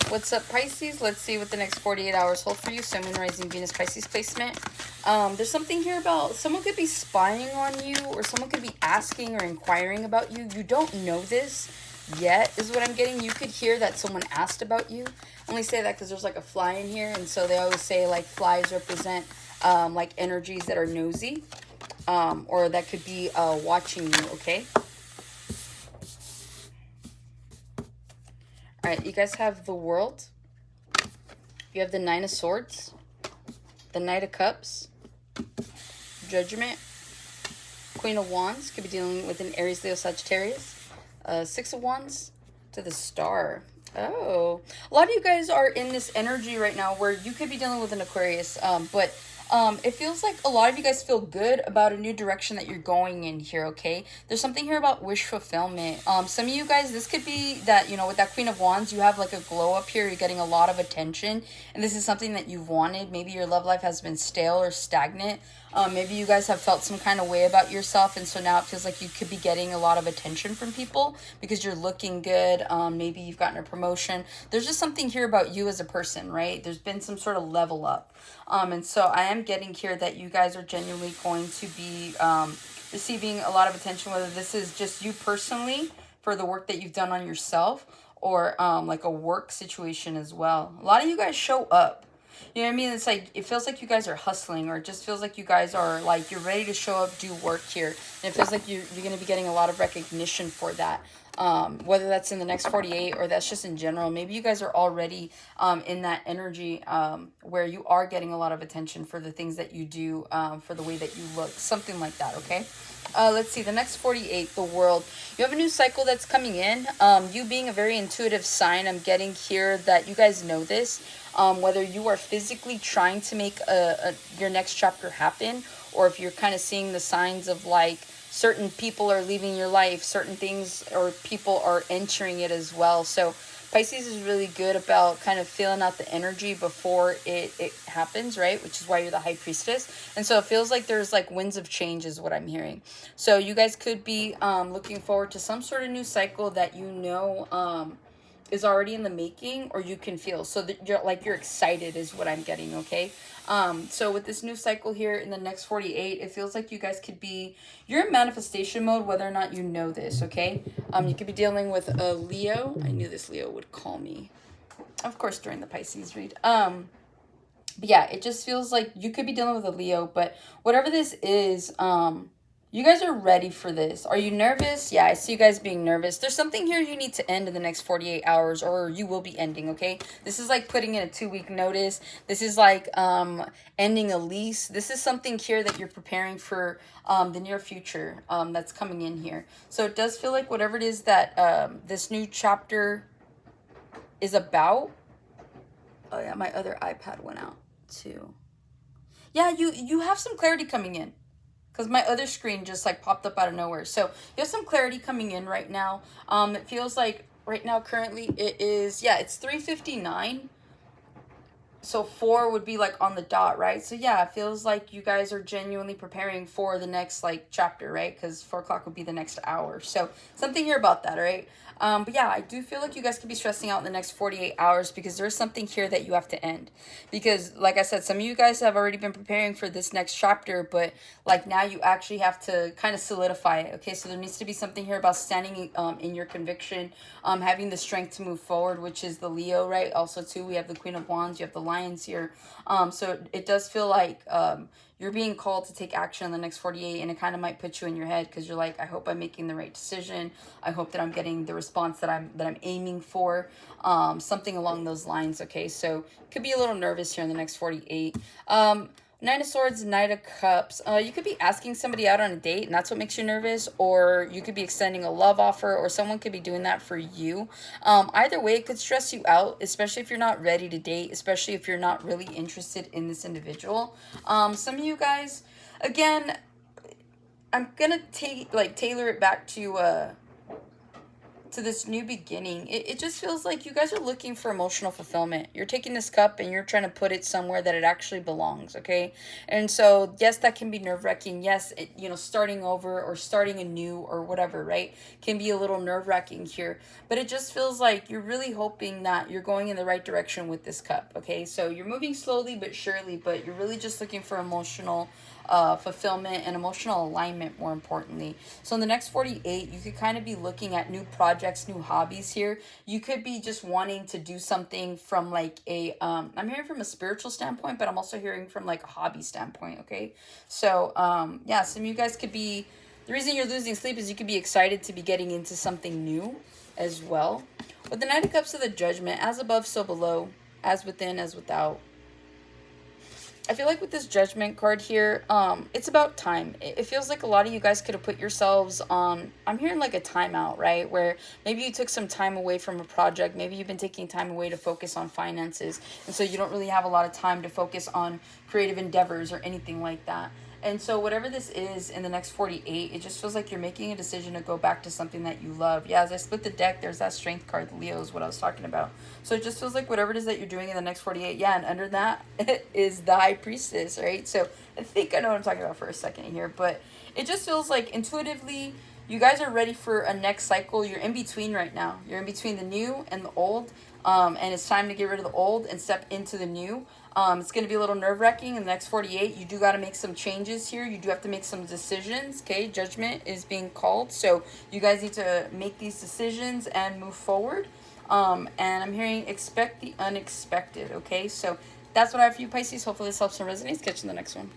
What's up, Pisces? Let's see what the next 48 hours hold for you. Sun, Moon, Rising, Venus, Pisces placement. There's something here about someone could be spying on you, or someone could be asking or inquiring about you. You don't know this yet, is what I'm getting. You could hear that someone asked about you. I only say that because there's like a fly in here, and so they always say like flies represent like energies that are nosy, or that could be watching you, okay? All right, you guys have the World. You have the Nine of Swords, the Knight of Cups, Judgment, Queen of Wands. Could be dealing with an Aries, Leo, Sagittarius. Six of Wands to the Star. Oh, a lot of you guys are in this energy right now where you could be dealing with an Aquarius, but it feels like a lot of you guys feel good about a new direction that you're going in here, okay? There's something here about wish fulfillment. Some of you guys, this could be that, you know, with that Queen of Wands, you have like a glow up here. You're getting a lot of attention, and this is something that you've wanted. Maybe your love life has been stale or stagnant. Maybe you guys have felt some kind of way about yourself, and so now it feels like you could be getting a lot of attention from people because you're looking good. Maybe you've gotten a promotion. There's just something here about you as a person, right? There's been some sort of level up. And so I am getting here that you guys are genuinely going to be receiving a lot of attention, whether this is just you personally for the work that you've done on yourself, or like a work situation as well. A lot of you guys show up. You know what I mean? It's like, it feels like you guys are hustling, or it just feels like you guys are like, you're ready to show up, do work here. And it feels like you're going to be getting a lot of recognition for that. Whether that's in the next 48 or that's just in general. Maybe you guys are already in that energy where you are getting a lot of attention for the things that you do, for the way that you look. Something like that, okay? Let's see, the next 48, the World. You have a new cycle that's coming in. You being a very intuitive sign, I'm getting here that you guys know this. Whether you are physically trying to make your next chapter happen, or if you're kind of seeing the signs of like certain people are leaving your life, certain things or people are entering it as well. So Pisces is really good about kind of feeling out the energy before it happens, right? Which is why you're the High Priestess. And so it feels like there's like winds of change is what I'm hearing. So you guys could be looking forward to some sort of new cycle that you know is already in the making, or you can feel. So that you're excited is what I'm getting, okay? So with this new cycle here in the next 48, it feels like you guys could be, you're in manifestation mode, whether or not you know this, okay? You could be dealing with a Leo. I knew this Leo would call me. Of course, during the Pisces read. But yeah, it just feels like you could be dealing with a Leo, but whatever this is, you guys are ready for this. Are you nervous? Yeah, I see you guys being nervous. There's something here you need to end in the next 48 hours, or you will be ending, okay? This is like putting in a 2-week notice. This is like ending a lease. This is something here that you're preparing for the near future that's coming in here. So it does feel like whatever it is that this new chapter is about. Oh yeah, my other iPad went out too. Yeah, you have some clarity coming in. Because my other screen just like popped up out of nowhere. So you have some clarity coming in right now. It feels like right now currently it is, yeah, it's 3:59. So 4 would be like on the dot, right? So yeah, it feels like you guys are genuinely preparing for the next like chapter, right? Because 4 o'clock would be the next hour. So something here about that, right? But yeah, I do feel like you guys could be stressing out in the next 48 hours because there's something here that you have to end. Because like I said, some of you guys have already been preparing for this next chapter, but like now you actually have to kind of solidify it. Okay, so there needs to be something here about standing in your conviction, having the strength to move forward, which is the Leo, right? Also too, we have the Queen of Wands, you have the Lions here. So it does feel like you're being called to take action in the next 48, and it kind of might put you in your head because you're like, I hope I'm making the right decision. I hope that I'm getting the response that I'm aiming for. Something along those lines. Okay, so could be a little nervous here in the next 48. Nine of Swords, Knight of Cups. You could be asking somebody out on a date, and that's what makes you nervous, or you could be extending a love offer, or someone could be doing that for you. Either way, it could stress you out, especially if you're not ready to date, especially if you're not really interested in this individual. Some of you guys, again, I'm gonna tailor it back to to this new beginning, it just feels like you guys are looking for emotional fulfillment. You're taking this cup and you're trying to put it somewhere that it actually belongs, okay? And so, yes, that can be nerve-wracking. Yes, starting over or starting anew or whatever, right, can be a little nerve-wracking here. But it just feels like you're really hoping that you're going in the right direction with this cup, okay? So you're moving slowly but surely, but you're really just looking for emotional fulfillment and emotional alignment, more importantly. So in the next 48, you could kind of be looking at new projects, new hobbies here. You could be just wanting to do something from like I'm hearing from a spiritual standpoint, but I'm also hearing from like a hobby standpoint, okay? So yeah, some of you guys could be, the reason you're losing sleep is you could be excited to be getting into something new as well. With the Knight of Cups of the Judgment, as above, so below, as within, as without. I feel like with this Judgment card here, it's about time. It feels like a lot of you guys could have put yourselves on, I'm hearing like a timeout, right? Where maybe you took some time away from a project. Maybe you've been taking time away to focus on finances. And so you don't really have a lot of time to focus on creative endeavors or anything like that. And so whatever this is in the next 48, it just feels like you're making a decision to go back to something that you love. Yeah, as I split the deck, there's that Strength card. Leo is what I was talking about. So it just feels like whatever it is that you're doing in the next 48, yeah, and under that is the High Priestess, right? So I think I know what I'm talking about for a second here, but it just feels like intuitively you guys are ready for a next cycle. You're in between right now. You're in between the new and the old. And it's time to get rid of the old and step into the new. It's going to be a little nerve-wracking in the next 48. You do got to make some changes here. You do have to make some decisions, okay? Judgment is being called. So you guys need to make these decisions and move forward. And I'm hearing expect the unexpected, okay? So that's what I have for you, Pisces. Hopefully this helps and resonates. Catch you in the next one.